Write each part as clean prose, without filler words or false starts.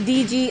DG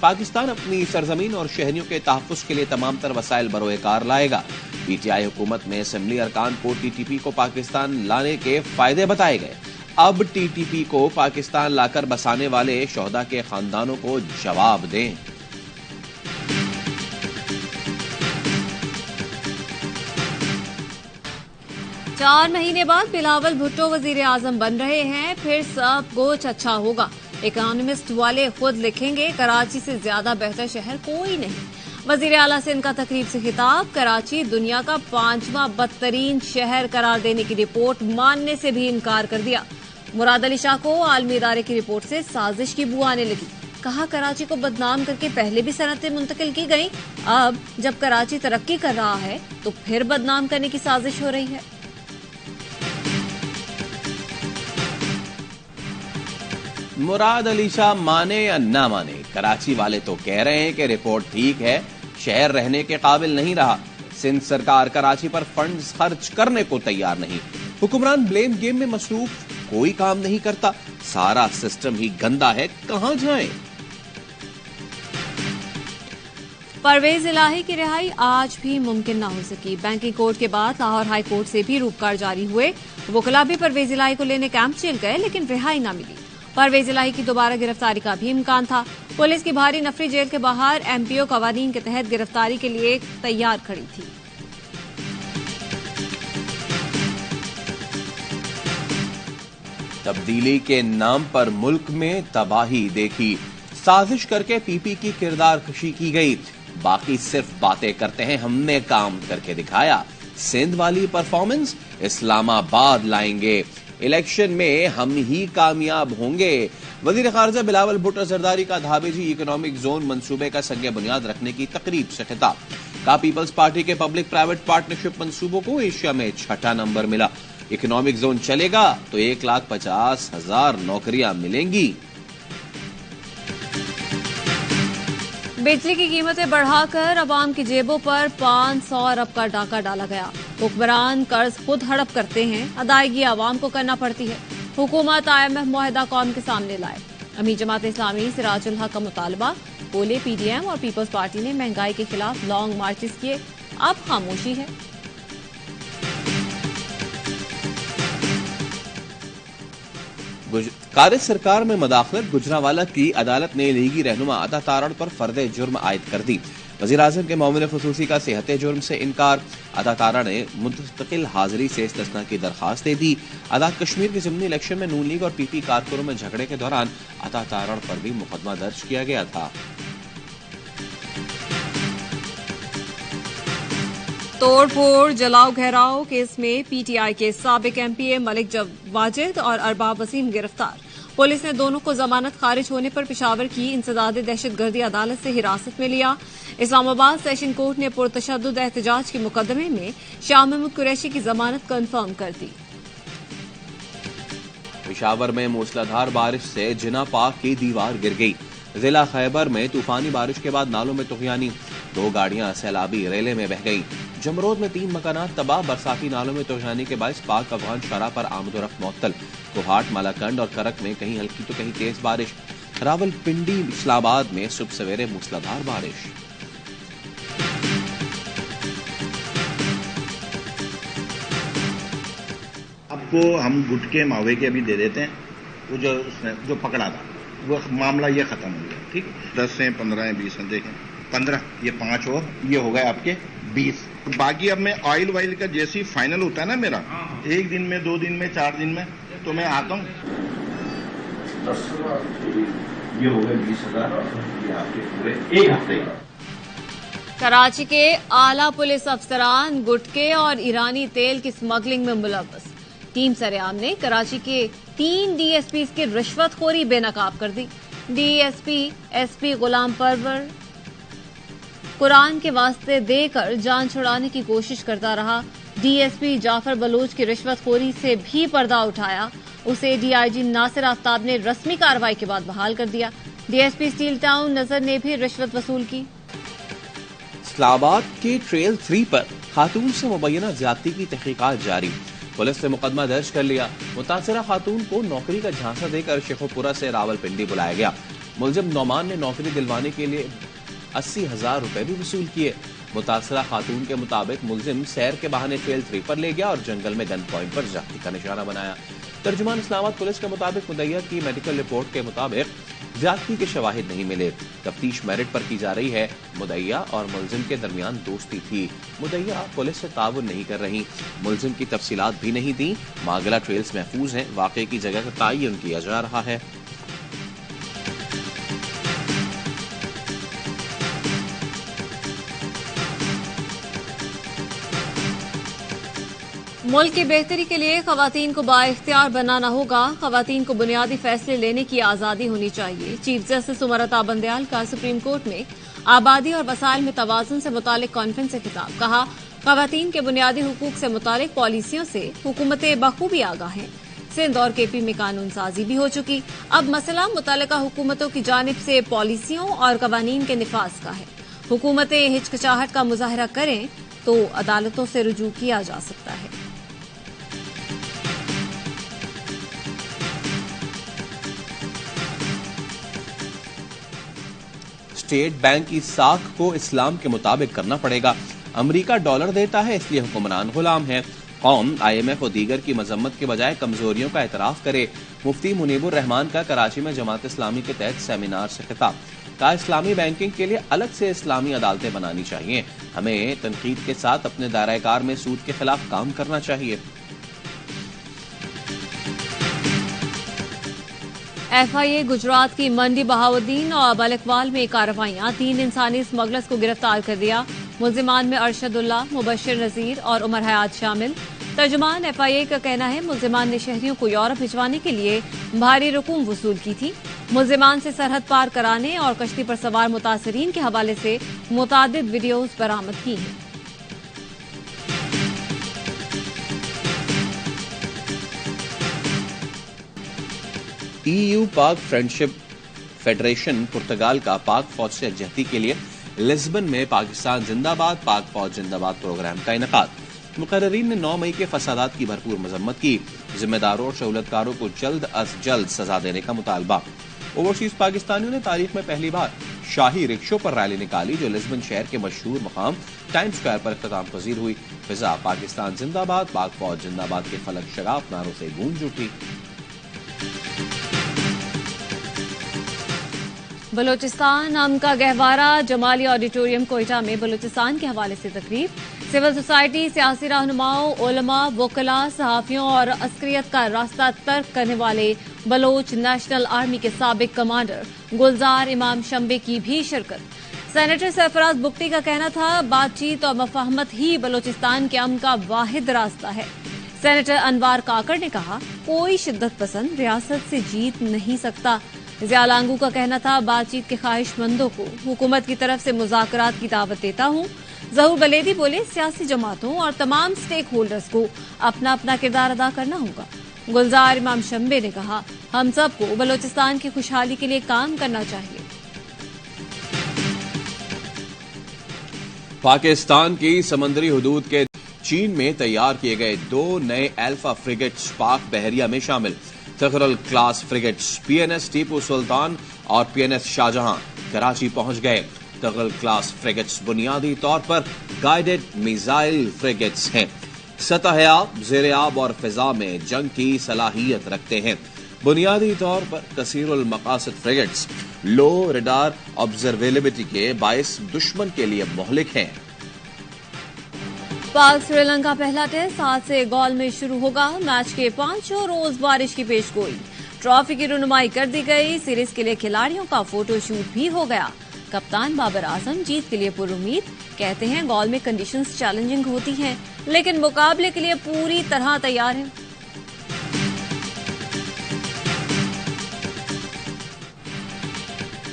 Pakistan اپنی سرزمین اور شہریوں کے تحفظ کے لیے تمام تر وسائل بروئے کار لائے گا۔ پی ٹی آئی حکومت میں اسمبلی ارکان کو ٹی ٹی پی کو پاکستان لانے کے فائدے بتائے گئے۔ اب ٹی ٹی پی کو پاکستان لا کر بسانے والے شہداء کے خاندانوں کو جواب دیں۔ چار مہینے بعد بلاول بھٹو وزیر اعظم بن رہے ہیں، پھر سب کچھ اچھا ہوگا۔ اکانومسٹ والے خود لکھیں گے کراچی سے زیادہ بہتر شہر کوئی نہیں۔ وزیر اعلیٰ سے ان کا تقریب سے خطاب، کراچی دنیا کا 5واں بدترین شہر قرار دینے کی رپورٹ ماننے سے بھی انکار کر دیا۔ مراد علی شاہ کو عالمی ادارے کی رپورٹ سے سازش کی بو آنے لگی، کہا کراچی کو بدنام کر کے پہلے بھی صنعتیں منتقل کی گئیں، اب جب کراچی ترقی کر رہا ہے تو پھر بدنام کرنے کی سازش ہو رہی ہے۔ مراد علی شاہ مانے یا نہ مانے، کراچی والے تو کہہ رہے ہیں کہ رپورٹ ٹھیک ہے، شہر رہنے کے قابل نہیں رہا۔ سندھ سرکار کراچی پر فنڈز خرچ کرنے کو تیار نہیں، حکمران بلیم گیم میں مصروف، کوئی کام نہیں کرتا، سارا سسٹم ہی گندا ہے، کہاں جائیں؟ پرویز الہی کی رہائی آج بھی ممکن نہ ہو سکی۔ بینکنگ کورٹ کے بعد لاہور ہائی کورٹ سے بھی روپکار جاری ہوئے، وکلاء بھی پرویز الہی کو لینے کیمپ چل گئے لیکن رہائی نہ ملی۔ پرویز الہی کی دوبارہ گرفتاری کا بھی امکان تھا۔ پولیس کی بھاری نفری جیل کے باہر ایم پی او قوانین کے تحت گرفتاری کے لیے تیار کھڑی تھی۔ تبدیلی کے نام پر ملک میں تباہی دیکھی، سازش کر کے پی پی کی کردار کشی کی گئی، باقی صرف باتیں کرتے ہیں، ہم نے کام کر کے دکھایا۔ سندھ والی پرفارمنس اسلام آباد لائیں گے، الیکشن میں ہم ہی کامیاب ہوں گے۔ وزیر خارجہ بلاول بھٹو زرداری کا دھابے جی اکنامک زون منصوبے کا سنگ بنیاد رکھنے کی تقریب سے خطاب، کہا پیپلز پارٹی کے پبلک پرائیویٹ پارٹنرشپ منصوبوں کو ایشیا میں 6واں نمبر ملا، اکنامک زون چلے گا تو 1,50,000 نوکریاں ملیں گی۔ بجلی کی قیمتیں بڑھا کر عوام کی جیبوں پر 500 ارب کا ڈاکہ ڈالا گیا۔ حکمران قرض خود ہڑپ کرتے ہیں، ادائیگی عوام کو کرنا پڑتی ہے۔ حکومت IMF معاہدہ قوم کے سامنے لائے۔ امیر جماعت اسلامی سراج الحق کا مطالبہ، بولے پی ڈی ایم اور پیپلز پارٹی نے مہنگائی کے خلاف لانگ مارچز کیے، اب خاموشی ہے۔ کارج سرکار میں مداخلت، گجرانوالہ کی عدالت نے لیگی رہنما عطا تارڑ پر فرد جرم عائد کر دی۔ وزیراعظم کے معاون خصوصی کا صحت جرم سے انکار، عطا تارڑ نے مستقل حاضری سے استثناء کی درخواست دے دی۔ آزاد کشمیر کے ضمنی الیکشن میں نون لیگ اور پی پی کارکنوں میں جھگڑے کے دوران عطا تارڑ پر بھی مقدمہ درج کیا گیا تھا۔ توڑ پھوڑ جلاؤ گھیراؤ کیس میں پی ٹی آئی کے سابق ایم پی اے ملک واجد اور ارباب وسیم گرفتار، پولیس نے دونوں کو ضمانت خارج ہونے پر پشاور کی انسداد دہشت گردی عدالت سے حراست میں لیا۔ اسلام آباد سیشن کورٹ نے پرتشدد احتجاج کے مقدمے میں شاہ محمود قریشی کی ضمانت کنفرم کر دی۔ پشاور میں موسلادھار بارش سے جنا پاک کی دیوار گر گئی، ضلع خیبر میں طوفانی بارش کے بعد نالوں میں طغیانی، 2 گاڑیاں سیلابی ریلے میں بہہ گئیں۔ جمرود میں 3 مکانات تباہ، برساتی نالوں میں طغیانی کے باعث پاک افغان شاہراہ پر آمد و رفت معطل۔ کوہاٹ، مالاکنڈ اور کرک میں کہیں ہلکی تو کہیں تیز بارش، راول پنڈی، اسلام آباد میں صبح سویرے موسلادھار بارش۔ آپ کو ہم گٹکے ماوے کے ابھی دے دیتے ہیں، وہ جو اس نے جو پکڑا تھا وہ معاملہ یہ ختم ہو گیا، ٹھیک، 10 ہیں 15 ہیں 20 ہیں، دیکھیں 15 یہ 5 اور یہ ہو گئے آپ کے 20۔ باقی اب میں آئل وائل کا جیسی فائنل ہوتا ہے نا میرا، 1 دن میں 2 دن میں 4 دن میں تو میں آتا ہوں۔ یہ ہو گئے 20,000، یہ آپ کے پورے 1 ہفتے کا۔ کراچی کے اعلیٰ پولیس افسران گٹکے اور ایرانی تیل کی اسمگلنگ میں ملوث، ٹیم سرعام نے کراچی کے 3 ڈی ایس پیز کی رشوت خوری بے نقاب کر دی۔ ڈی ایس پی غلام پرور قرآن کے واسطے دے کر جان چھڑانے کی کوشش کرتا رہا۔ ڈی ایس پی جعفر بلوچ کی رشوت خوری سے بھی پردہ اٹھایا، اسے ڈی آئی جی ناصر آفتاب نے رسمی کارروائی کے بعد بحال کر دیا۔ D S P steel town نظر نے بھی رشوت وصول کی۔ اسلام آباد کے ٹریل 3 پر خاتون سے مبینہ زیادتی کی تحقیقات جاری، پولیس نے مقدمہ درج کر لیا۔ متاثرہ خاتون کو نوکری کا جھانسا دے کر شیخوپورہ سے راول پنڈی بلایا گیا، ملزم نعمان نے نوکری دلوانے کے لیے 80,000 روپے بھی وصول کیے۔ متاثرہ خاتون کے مطابق ملزم سیر کے بہانے ٹریل 3 پر لے گیا اور جنگل میں گن پوائنٹ پر زخمی کا نشانہ بنایا۔ ترجمان اسلام آباد پولیس کے مطابق مدعیہ کی میڈیکل رپورٹ کے مطابق زیادتی کے شواہد نہیں ملے۔ تفتیش میرٹ پر کی جا رہی ہے۔ مدعیہ اور ملزم کے درمیان دوستی تھی۔ مدعیہ پولیس سے تعاون نہیں کر رہی، ملزم کی تفصیلات بھی نہیں دیں۔ ماگلا ٹریلز محفوظ ہیں، واقعے کی جگہ کا تعین کیا جا رہا ہے۔ ملک کی بہتری کے لیے خواتین کو بااختیار بنانا ہوگا۔ خواتین کو بنیادی فیصلے لینے کی آزادی ہونی چاہیے۔ چیف جسٹس امرتا بندیال کا سپریم کورٹ میں آبادی اور وسائل میں توازن سے متعلق کانفرنس سے خطاب۔ کہا، خواتین کے بنیادی حقوق سے متعلق پالیسیوں سے حکومتیں بخوبی آگاہ ہیں۔ سندھ اور کے پی میں قانون سازی بھی ہو چکی، اب مسئلہ متعلقہ حکومتوں کی جانب سے پالیسیوں اور قوانین کے نفاذ کا ہے۔ حکومتیں ہچکچاہٹ کا مظاہرہ کریں تو عدالتوں سے رجوع کیا جا سکتا ہے۔ اسٹیٹ بینک کی ساکھ کو اسلام کے مطابق کرنا پڑے گا۔ امریکہ ڈالر دیتا ہے، اس لیے حکمران غلام ہے۔ قوم آئی ایم ایف اور دیگر کی مذمت کے بجائے کمزوریوں کا اعتراف کرے۔ مفتی منیب الرحمان کا کراچی میں جماعت اسلامی کے تحت سیمینار سے خطاب۔ کہا، اسلامی بینکنگ کے لیے الگ سے اسلامی عدالتیں بنانی چاہیے۔ ہمیں تنقید کے ساتھ اپنے دائرہ کار میں سود کے خلاف کام کرنا چاہیے۔ ایف آئی اے گجرات کی منڈی بہاؤدین اور بلکوال میں کارروائیاں، 3 انسانی اسمگلرز کو گرفتار کر دیا۔ ملزمان میں ارشد اللہ، مبشر نذیر اور عمر حیات شامل۔ ترجمان ایف آئی اے کا کہنا ہے، ملزمان نے شہریوں کو یورپ بھجوانے کے لیے بھاری رقوم وصول کی تھی۔ ملزمان سے سرحد پار کرانے اور کشتی پر سوار متاثرین کے حوالے سے متعدد ویڈیوز برآمد کی ہیں۔ ای یو پاک فرینڈشپ فیڈریشن پرتگال کا پاک فوج سے یکجہتی کے لیے لسبن میں پاکستان زندہ باد پاک فوج زندہ باد پروگرام کا انعقاد۔ مقررین نے 9 مئی کے فسادات کی بھرپور مذمت کی۔ ذمہ داروں اور سہولتکاروں کو جلد از جلد سزا دینے کا مطالبہ۔ اوورسیز پاکستانیوں نے تاریخ میں پہلی بار شاہی رکشوں پر ریلی نکالی، جو لسبن شہر کے مشہور مقام ٹائم سکوائر پر اختتام پذیر ہوئی۔ فضا پاکستان زندہ باد پاک فوج زندہ باد کے فلک شگاف نعروں سے گونج اٹھی۔ بلوچستان امن کا گہوارہ، جمالی آڈیٹوریم کوئٹہ میں بلوچستان کے حوالے سے تقریب۔ سول سوسائٹی، سیاسی رہنماؤں، علماء، وکلاء، صحافیوں اور عسکریت کا راستہ ترک کرنے والے بلوچ نیشنل آرمی کے سابق کمانڈر گلزار امام شمبے کی بھی شرکت۔ سینیٹر سرفراز بگٹی کا کہنا تھا، بات چیت اور مفاہمت ہی بلوچستان کے امن کا واحد راستہ ہے۔ سینیٹر انوار کاکڑ نے کہا، کوئی شدت پسند ریاست سے جیت نہیں سکتا۔ ضیاء لانگو کا کہنا تھا، بات چیت کے خواہش مندوں کو حکومت کی طرف سے مذاکرات کی دعوت دیتا ہوں۔ ظہور بلیدی بولے، سیاسی جماعتوں اور تمام سٹیک ہولڈرز کو اپنا اپنا کردار ادا کرنا ہوگا۔ گلزار امام شمبے نے کہا، ہم سب کو بلوچستان کی خوشحالی کے لیے کام کرنا چاہیے۔ پاکستان کی سمندری حدود کے چین میں تیار کیے گئے 2 نئے الفا فریگیٹس پاک بحریہ میں شامل۔ تغرل کلاس فریگیٹس پی این ایس ٹیپو سلطان اور پی این ایس شاہجہاں کراچی پہنچ گئے۔ تغرل کلاس فریگیٹس بنیادی طور پر گائیڈڈ میزائل فریگیٹس ہیں، سطح آب، زیر آب اور فضا میں جنگ کی صلاحیت رکھتے ہیں۔ بنیادی طور پر کثیر المقاصد فریگیٹس لو ریڈار آبزرویلبلٹی کے باعث دشمن کے لیے مہلک ہیں۔ پاک سری لنکا پہلا ٹیسٹ 7 سے گول میں شروع ہوگا۔ میچ کے 5 روز بارش کی پیش گوئی، ٹرافی کی رونمائی کر دی گئی۔ سیریز کے لیے کھلاڑیوں کا فوٹو شوٹ بھی ہو گیا۔ کپتان بابر اعظم جیت کے لیے پر امید، کہتے ہیں گول میں کنڈیشنز چیلنجنگ ہوتی ہیں لیکن مقابلے کے لیے پوری طرح تیار ہیں۔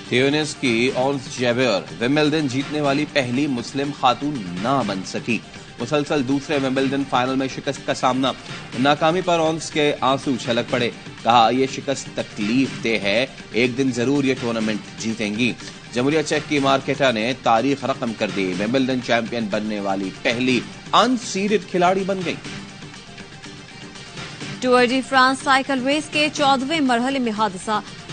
تیونس کی اونس جیبر ومبلڈن جیتنے والی پہلی مسلم خاتون نہ بن سکی۔ مسلسل دوسرے ومبلڈن فائنل میں شکست کا سامنا، ناکامی پر اونس کے آنسو چھلک پڑے۔ کہا، یہ شکست تکلیف دہ ہے، ایک دن ضرور یہ ٹورنامنٹ جیتیں گی۔ جمہوریہ چیک کی مارکیٹا نے تاریخ رقم کر دی، ومبلڈن چیمپئن بننے والی پہلی ان سیڈڈ کھلاڑی بن گئی۔ Tour de France cycle race کے 14ویں مرحلے میں حادثہ،